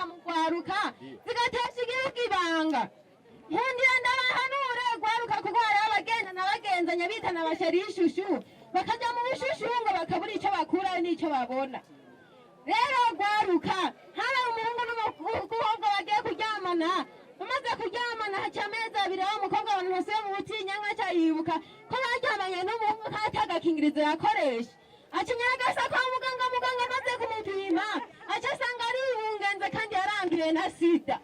mu kwaruka zigatesha igihugu ibanga nkundira ndabahanure gwaruka kuko hariho abagenda n'abagenzanya bitana abashari y'ishushu bakaja mu bushushu ngo bakabura ico bakura n'ico babona rero gwaruka haba umuhungu n'umukobwa bagiye kuryamana umaze kuryamana haca amezi abiri aho umukobwa abantu bose mu butinyanka aca yibuka ko baryamanye n'umuhungu kandi agakingirizo yakoresha aca nyagasa kwa muganga amaze kumupima aca asanga ari ibungenze kandi yaranduye na sida.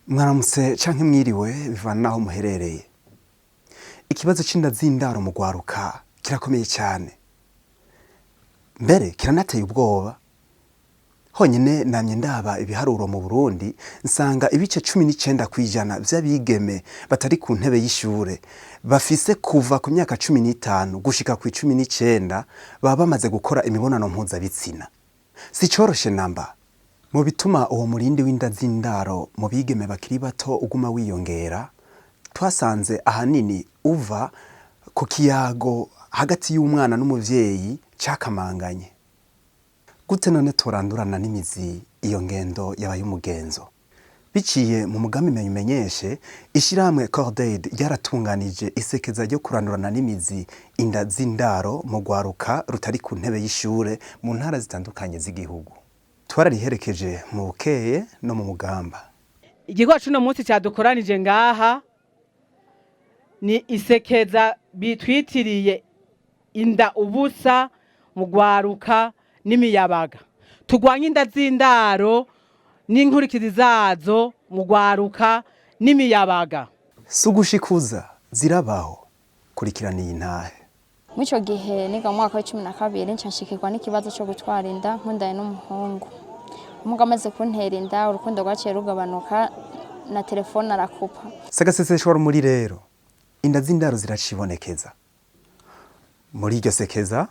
Mwaramutse canke mwiriwe bivana naho muherereye. Ikibazo c'inda z'indaro mu gwaruka kirakomeye cyane, mbere kiranateye ubwoba. Honyine namye ndaba ibiharuro mu Burundi nsanga ibice 19% vy'abigeme batari ku ntebe y'ishure bafise kuva ku myaka 15 gushika ku 19 baba bamaze gukora imibonano mpuzabitsina. Si coroshe namba. Mu bituma uwo murindi w'inda z'indaro mu bigeme bakiri bato uguma wiyongera, twasanze ahanini uva ku kiyago hagati y'umwana n'umuvyeyi cakamanganye. Gute none turandurana n'imizi iyo ngendo yabaye umugenzo? Biciye mu mugambi menyeshe ishiramwe Cordaid ryaratunganije isekeza ryo kurandurana n'imizi inda z'indaro mu gwaruka rutari ku ntebe y'ishure mu ntara zitandukanye z'igihugu. Twarariherekeje mu Bukeye no mu Mugamba. Igikorwa cuno munsi cyadukoranije ngaha ni isekeza bitwitiriye inda ubusa mu gwaruka n'imiyabaga. Tugwanya inda z'indaro n'inkurikizi zazo mu gwaruka n'imiyabaga. Sugushikuza zirabaho kurikirana iyi ntahe. Muco gihe niga mu mwaka wa 12 ncanshikirwa n'ikibazo cyo gutwara inda nkundaye n'umuhungu. Umuga amaze kuntera inda urukundo rwaciye rugabanuka na telefone arakupa. Sagaseseshwa muri rero inda z'indaro ziracibonekeza. Muri iryo sekeza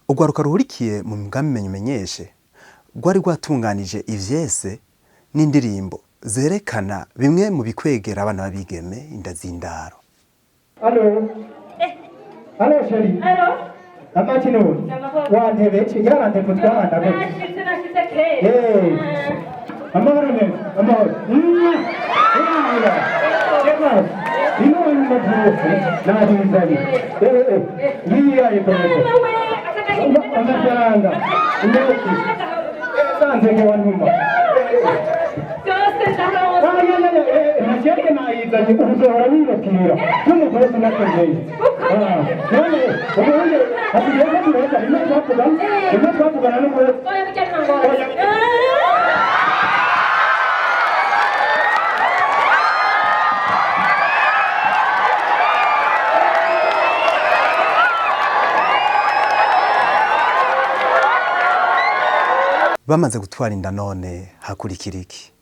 ugwaruka ruhurikiye mu mugambi menyeshe gwari rwatunganije ivyese n'indirimbo zerekana bimwe mu bikwegera abana babigeme inda z'indaro. Halo sheri. Halo. Amakino. Wantebe yarante kutwana ko. Amahoro. Ino mbavuze nabizali. Yiyaye kono. Amafaranga. Ndeki. Sanze ke wanuma. Nashaka nayiza nikuzohora wirokira n'umugozi nakoze. None ubundi hasigaye tureka rimwe twavugana n'umwe. Bamaze gutwara inda none hakurikira iki?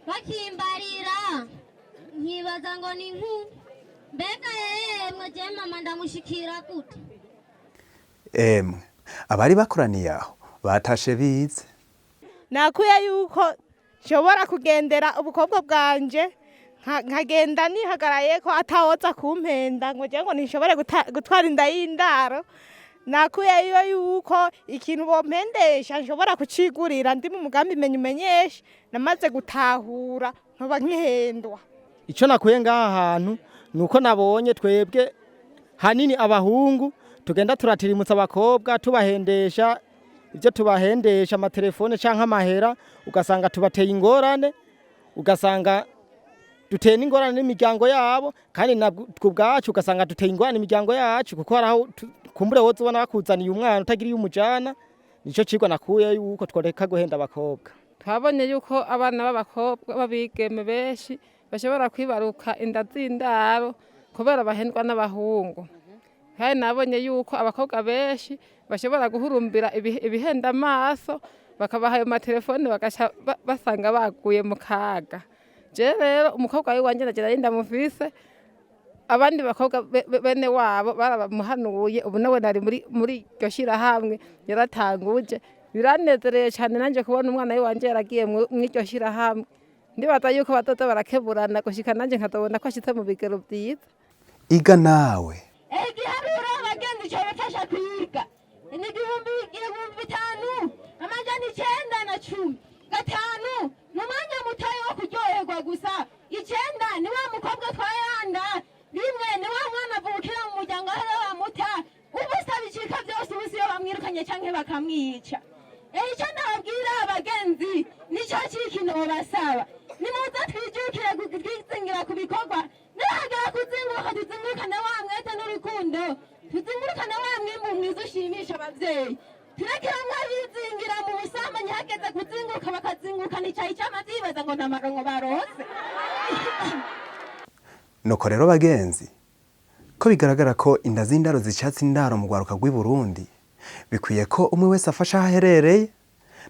Bakimbarira nkibaza ngo ni mbega yemwe je mama ndamushikira gute? Abari bakoraniye aho batashe bize. Nakuye yuko nshobora kugendera ubukobwa bwanje nkagenda nihagaraye ko atawoza kumpenda ngo je ngo nishobore gutwara inda y'indaro. Nakuye yuko ikintu bompendesha nshobora kucigurira ndi mu mugambi menyeshe namaze gutahura ntoba nkihendwa. Ico nakuye ngaha hantu nuko nabonye twebwe hanini abahungu tugenda turatirimutsa abakobwa tubahendesha ivyo tubahendesha amatelefone canke amahera, ugasanga tubateye ingorane, ugasanga duteye n'ingorane n'imiryango yabo, kandi kubwacu ugasanga duteye ingorane imiryango yacu kuko haraho kumbure woza ubona bakuzaniye umwana utagiriye umujana nico cigwa nakuye yuko tworeka guhenda abakobwa. Twabonye yuko abana b'abakobwa babigeme benshi bashobora kwibaruka inda z'indaro kubera bahendwa n'abahungu. Kandi nabonye yuko abakobwa benshi bashobora guhurumbira ibihenda amaso bakabaha ayo matelefone bagaca basanga baguye mu kaga. Je rero umukobwa wanje nagira ndamufise abandi bakobwa bene wabo barabamuhanuye ubu nawe nari muri iryo shirahamwe yaratanguje biranezereye cyane nanje kubona umwana wanje yaragiye mu iryo shirahamwe ndibaza yuko batoza barakeburana gushika nanje nkazobona ko ashitse mu bigero byiza. Iga nawe igiharuro abagenzi cyo bafasha kwiga ni 5,000 amajana 910 gatanu n'umwanya mutayo wo kuryoherwa gusa 9 ni wa mukobwa twayanda rimwe ni wa mwana avukira mu muryango aho bamuta ubusa bicika byose ubusi yo bamwirukanye canke bakamwica. Icyo ndababwira abagenzi nicyo kintu basaba nimuza twijukire kwizingira ku bikorwa nihagera kuzinguka tuzingurukane wa mwete n'urukundo tuzingurukane wa mwimbu mwiza ushimisha abavyeyi turekera mwabizingira mu busambanyi hageze kuzinguka bakazingukana icayi c'amazibaza ngo namarongo barose. nuko rero bagenzi ko bigaragara ko inda z'indaro zicatsi indaro mu rwaruka rw'i Burundi bikwiye ko umwe wese afasha aherereye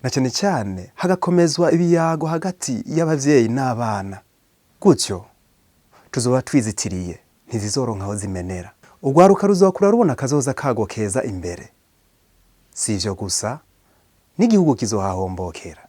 na cyane cyane hagakomezwa ibiyago hagati y'abavyeyi n'abana gutyo tuzoba twizitiriye ntizizoronka aho zimenera urwaruka ruzokura rubona kazoza kago keza imbere si ivyo gusa n'igihugu kizohahombokera.